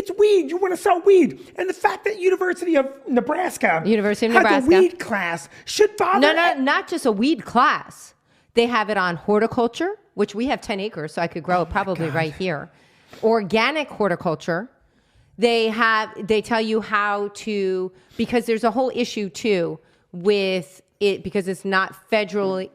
It's weed. You want to sell weed. And the fact that University of Nebraska has a weed class should bother. No, not just a weed class. They have it on horticulture, which we have 10 acres, so I could grow it probably right here. Organic horticulture. They tell you how to, because there's a whole issue too with it, because it's not federally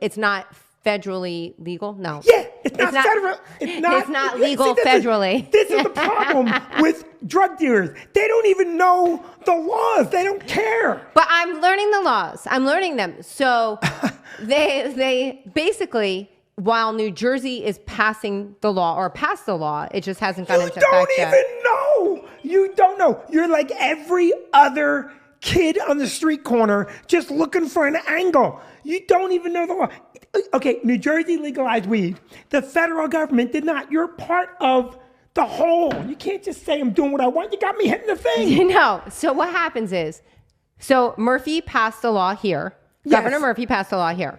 legal. No. Yeah, it's not federal. It's not legal federally. This is the problem with drug dealers. They don't even know the laws. They don't care. But I'm learning the laws. I'm learning them. So they basically, while New Jersey is passing the law or passed the law, it just hasn't gone into effect yet. You don't even know. You don't know. You're like every other kid on the street corner just looking for an angle. You don't even know the law. Okay, New Jersey legalized weed. The federal government did not. You're part of the whole. You can't just say I'm doing what I want. You got me hitting the thing. You know. So what happens is, so Murphy passed the law here. Yes. Governor Murphy passed the law here.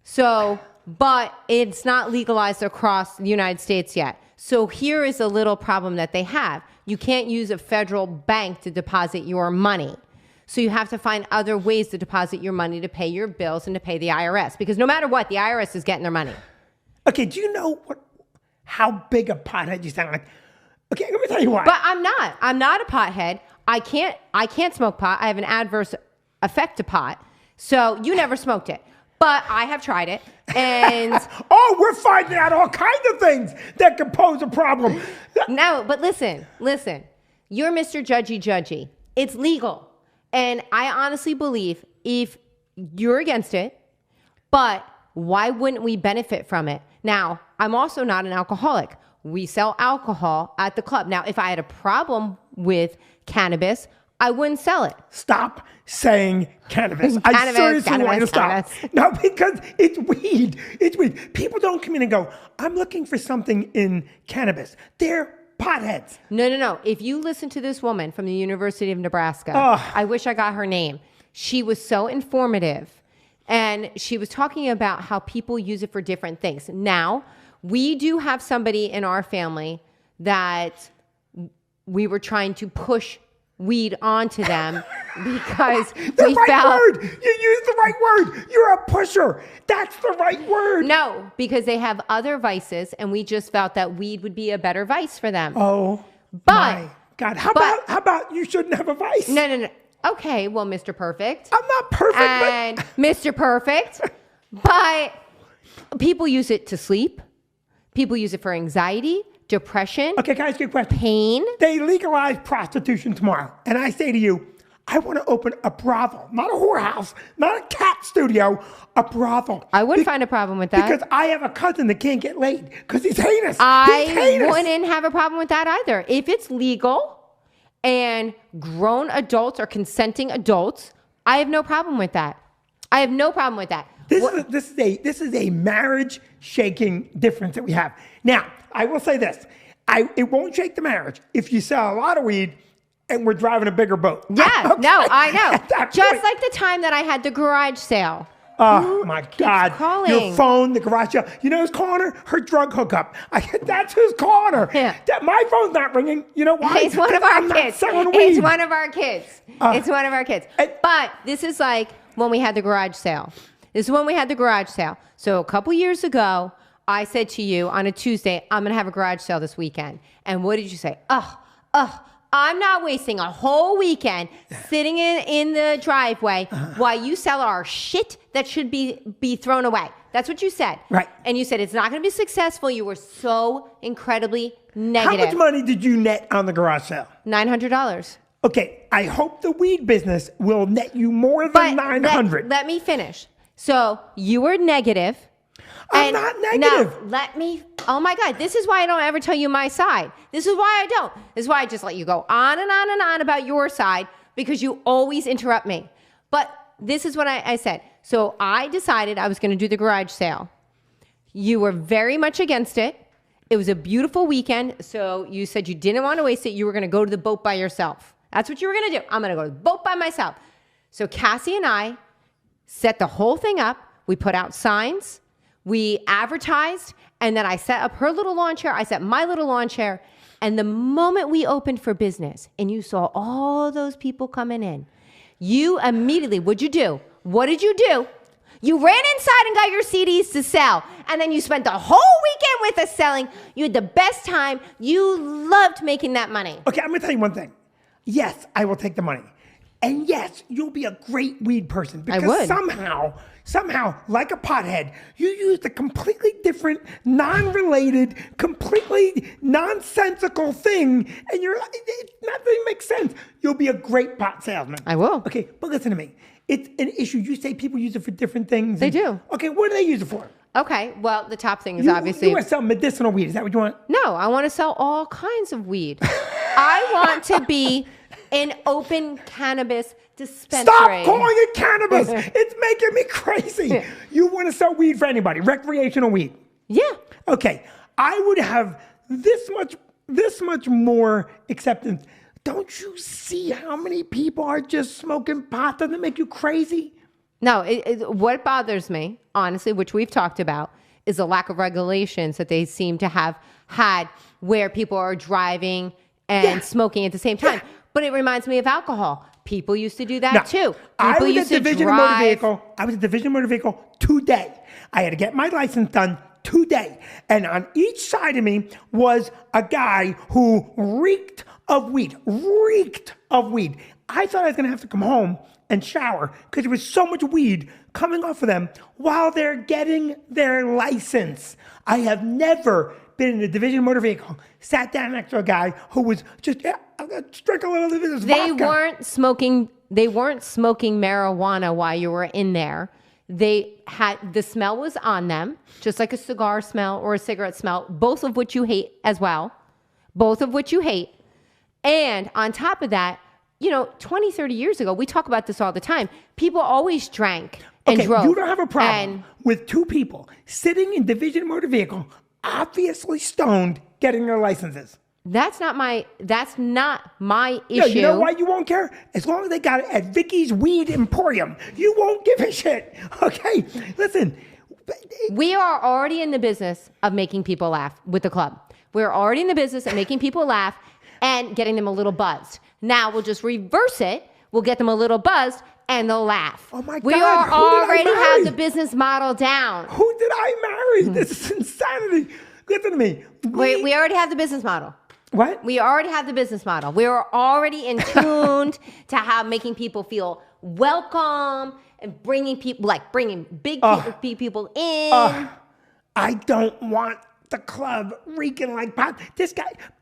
So, but it's not legalized across the United States yet. So here is a little problem that they have. You can't use a federal bank to deposit your money. So you have to find other ways to deposit your money to pay your bills and to pay the IRS. Because no matter what, the IRS is getting their money. Okay, do you know how big a pothead you sound like? Okay, let me tell you why. But I'm not. I'm not a pothead. I can't smoke pot. I have an adverse effect to pot. So you never smoked it. But I have tried it. And oh, we're finding out all kinds of things that could pose a problem. No, but listen. You're Mr. Judgy. It's legal. And I honestly believe if you're against it, but why wouldn't we benefit from it? Now, I'm also not an alcoholic. We sell alcohol at the club. Now, if I had a problem with cannabis, I wouldn't sell it. Stop saying cannabis. I seriously want to stop. No, because it's weed. It's weed. People don't come in and go, I'm looking for something in cannabis. They're potheads. No. If you listen to this woman from the University of Nebraska, I wish I got her name. She was so informative. And she was talking about how people use it for different things. Now, we do have somebody in our family that we were trying to push weed onto them because we felt word. You used the right word. You're a pusher. That's the right word. No, because they have other vices, and we just felt that weed would be a better vice for them. Oh, my God! How about you shouldn't have a vice? No. Okay, well, Mr. Perfect. I'm not perfect. And Mr. Perfect, but people use it to sleep. People use it for anxiety. Depression. Okay, can I ask you a question? Pain. They legalize prostitution tomorrow. And I say to you, I want to open a brothel, not a whorehouse, not a cat studio, a brothel. I wouldn't find a problem with that. Because I have a cousin that can't get laid because he's heinous. I wouldn't have a problem with that either. If it's legal and grown adults or consenting adults, I have no problem with that. I have no problem with that. This is a marriage shaking difference that we have. Now, I will say this. It won't shake the marriage if you sell a lot of weed and we're driving a bigger boat. Yeah, okay. No, I know. Just like the time that I had the garage sale. Oh, my God. Your phone, the garage sale. You know who's calling her? Her drug hookup. That's who's calling her. Yeah. My phone's not ringing. You know why? It's one of our kids. It's one of our kids. It's one of our kids. But this is like when we had the garage sale. So a couple years ago, I said to you on a Tuesday, I'm going to have a garage sale this weekend. And what did you say? I'm not wasting a whole weekend sitting in the driveway while you sell our shit that should be thrown away. That's what you said. Right. And you said it's not going to be successful. You were so incredibly negative. How much money did you net on the garage sale? $900. Okay, I hope the weed business will net you more than $900. Let me finish. So you were negative. I'm not negative. No, oh my God, this is why I don't ever tell you my side. This is why I don't. This is why I just let you go on and on and on about your side because you always interrupt me. But this is what I said. So I decided I was going to do the garage sale. You were very much against it. It was a beautiful weekend. So you said you didn't want to waste it. You were going to go to the boat by yourself. That's what you were going to do. I'm going to go to the boat by myself. So Cassie and I set the whole thing up. We put out signs. We advertised, and then I set up her little lawn chair. I set my little lawn chair, And the moment we opened for business and you saw all those people coming in, you immediately, what'd you do? What did you do? You ran inside and got your CDs to sell. And then you spent the whole weekend with us selling. You had the best time. You loved making that money. Okay, I'm going to tell you one thing. Yes, I will take the money. And yes, you'll be a great weed person. Because I would. somehow, like a pothead, you used a completely different, non-related, completely nonsensical thing, and nothing makes sense. You'll be a great pot salesman. I will. Okay, but listen to me. It's an issue. You say people use it for different things. They do. Okay, what do they use it for? Okay, well, the top thing is obviously... You want to sell medicinal weed. Is that what you want? No, I want to sell all kinds of weed. I want to be an open cannabis dispensary. Stop calling it cannabis. It's making me crazy. You want to sell weed for anybody, recreational weed. Yeah. Okay, I would have this much more acceptance. Don't you see how many people are just smoking pot? Doesn't it make you crazy? No, what bothers me, honestly, which we've talked about, is the lack of regulations that they seem to have had where people are driving and smoking at the same time. Yeah. But it reminds me of alcohol. People used to do that too. People I was used at to Division drive. Motor Vehicle. I was at Division Motor Vehicle today. I had to get my license done today. And on each side of me was a guy who reeked of weed. I thought I was going to have to come home and shower because there was so much weed coming off of them while they're getting their license. I have never been in a Division Motor Vehicle, sat down next to a guy who was just, struck a little bit of this They vodka. weren't smoking marijuana while you were in there. The smell was on them, just like a cigar smell or a cigarette smell, both of which you hate as well. And on top of that, 20, 30 years ago, we talk about this all the time. People always drank and drove. You don't have a problem with two people sitting in Division Motor Vehicle, obviously stoned, getting their licenses. That's not my issue. No, you know why you won't care? As long as they got it at Vicky's Weed Emporium, you won't give a shit. Okay, listen. We are already in the business of making people laugh with the club. We're already in the business of making people laugh and getting them a little buzzed. Now we'll just reverse it. We'll get them a little buzzed and they'll laugh. Oh my God. We already have the business model down. Who did I marry? This is insanity. Listen to me. We already have the business model. What? We already have the business model. We are already in tuned to making people feel welcome and bringing big people in. I don't want the club reeking like pot.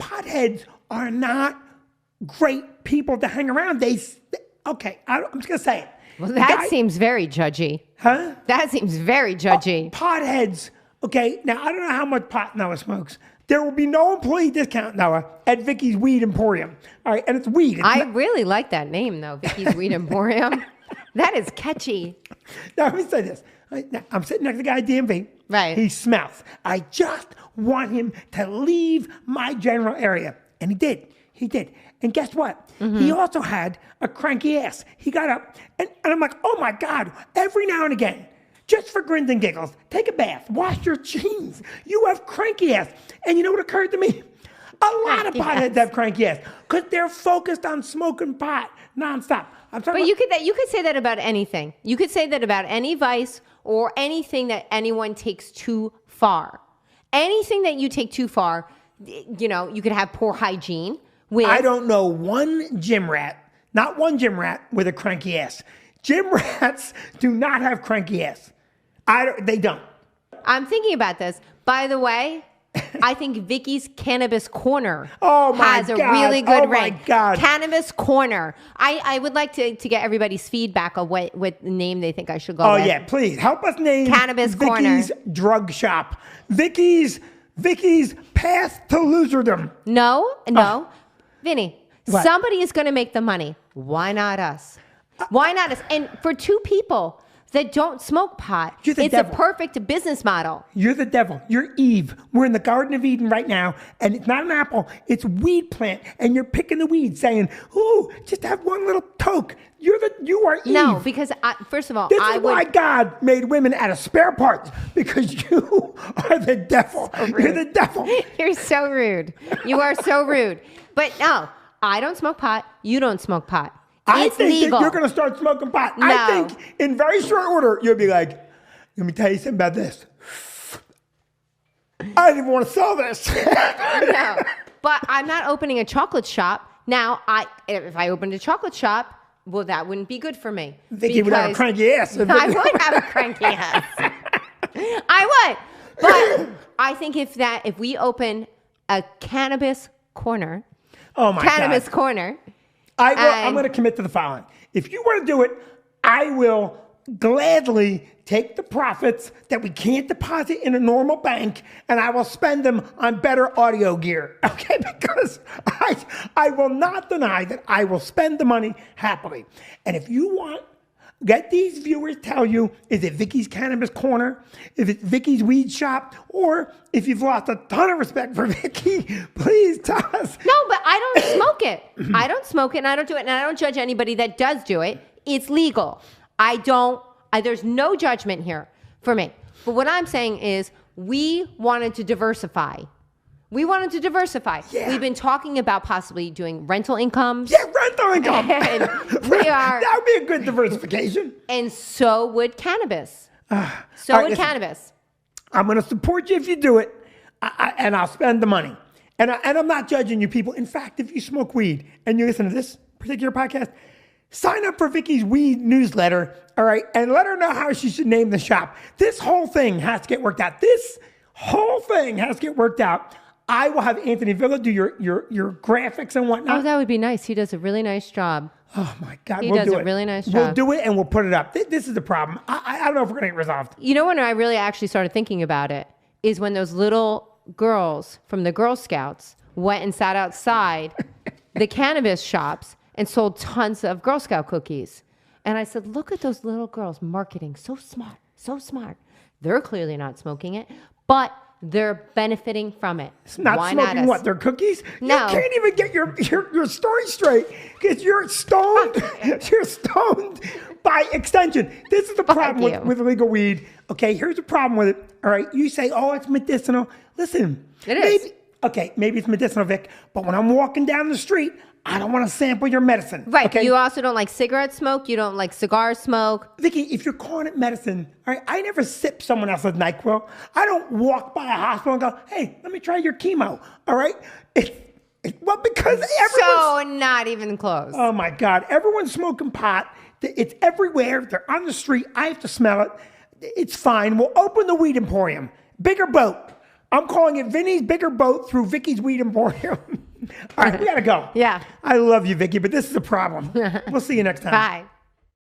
Potheads are not great people to hang around. I'm just going to say it. Well, that seems very judgy. Huh? That seems very judgy. Potheads. Okay, now I don't know how much pot Noah smokes. There will be no employee discount, Noah, at Vicky's Weed Emporium. All right, and it's weed. I really like that name, though, Vicky's Weed Emporium. That is catchy. Now, let me say this. Now, I'm sitting next to the guy at DMV. Right. He smells. I just want him to leave my general area. And he did. And guess what? Mm-hmm. He also had a cranky ass. He got up, and I'm like, oh my God, every now and again, just for grins and giggles, take a bath, wash your jeans. You have cranky ass. And you know what occurred to me? A lot of potheads have cranky ass because they're focused on smoking pot nonstop. But you could say that about anything. You could say that about any vice or anything that anyone takes too far. Anything that you take too far, you could have poor hygiene. I don't know one gym rat, not one gym rat with a cranky ass. Gym rats do not have cranky ass. They don't. I'm thinking about this. By the way, I think Vicky's Cannabis Corner has a really good Oh ring. my God. Cannabis Corner. I would like to get everybody's feedback of what name they think I should go with. Oh yeah, please help us name Cannabis Vicky's Corner. Drug Shop. Vicky's Path to Loserdom. No. Vinny, What? somebody is going to make the money. Why not us? Why not us? And for two people that don't smoke pot. You're the It's devil. a perfect business model. You're the devil. You're Eve. We're in the Garden of Eden right now, and it's not an apple. It's a weed plant, and you're picking the weeds, saying, "Ooh, just have one little toke." You are Eve. No, because first of all, This is why God made women out of spare parts, because you are the devil. You're the devil. You're so rude. You are so rude. But no, I don't smoke pot. You don't smoke pot. I It's think legal. that you're going to start smoking pot. No. I think in very short order, you'll be like, let me tell you something about this. I didn't even want to sell this. No, but I'm not opening a chocolate shop. Now, if I opened a chocolate shop, well, that wouldn't be good for me. Vicki would have a cranky ass. I would have a cranky ass. I would. But I think if we open a cannabis corner, Oh my cannabis God. corner, I'm going to commit to the following. If you want to do it, I will gladly take the profits that we can't deposit in a normal bank, and I will spend them on better audio gear. Okay, because I will not deny that I will spend the money happily. And if you want, get these viewers tell you, is it Vicki's Cannabis Corner? If it's Vicki's Weed Shop? Or if you've lost a ton of respect for Vicki, please tell us. No, but I don't smoke it. I don't smoke it, and I don't do it, and I don't judge anybody that does do it. It's legal. There's no judgment here for me. But what I'm saying is we wanted to diversify. Yeah. We've been talking about possibly doing rental incomes. Yeah, rental income. And That would be a good diversification. And so would cannabis. All right, listen. Cannabis. I'm going to support you if you do it, and I'll spend the money. And I'm not judging you people. In fact, if you smoke weed and you listen to this particular podcast, sign up for Vicki's weed newsletter, all right, and let her know how she should name the shop. This whole thing has to get worked out. I will have Anthony Villa do your graphics and whatnot. Oh, that would be nice. He does a really nice job. Oh my God, He we'll does do a it. really nice We'll job. do it and we'll put it up. This is the problem. I don't know if we're going to get resolved. You know when I really actually started thinking about it is when those little girls from the Girl Scouts went and sat outside the cannabis shops and sold tons of Girl Scout cookies. And I said, look at those little girls marketing. So smart, so smart. They're clearly not smoking it, but they're benefiting from it. It's not Why smoking us? what? Their cookies? No. You can't even get your story straight because you're stoned. You're stoned by extension. This is the problem with illegal weed. Okay, here's the problem with it. All right, you say, oh, it's medicinal. Listen. It is. Maybe it's medicinal, Vic, but when I'm walking down the street, I don't want to sample your medicine. Right. Okay? You also don't like cigarette smoke. You don't like cigar smoke. Vicki, if you're calling it medicine, all right, I never sip someone else's NyQuil. I don't walk by a hospital and go, hey, let me try your chemo. All right? Well, because everyone's... So not even close. Oh, my God. Everyone's smoking pot. It's everywhere. They're on the street. I have to smell it. It's fine. We'll open the Weed Emporium. Bigger boat. I'm calling it Vinny's Bigger Boat through Vicki's Weed Emporium. All right, we got to go. Yeah. I love you, Vicki, but this is a problem. We'll see you next time. Bye.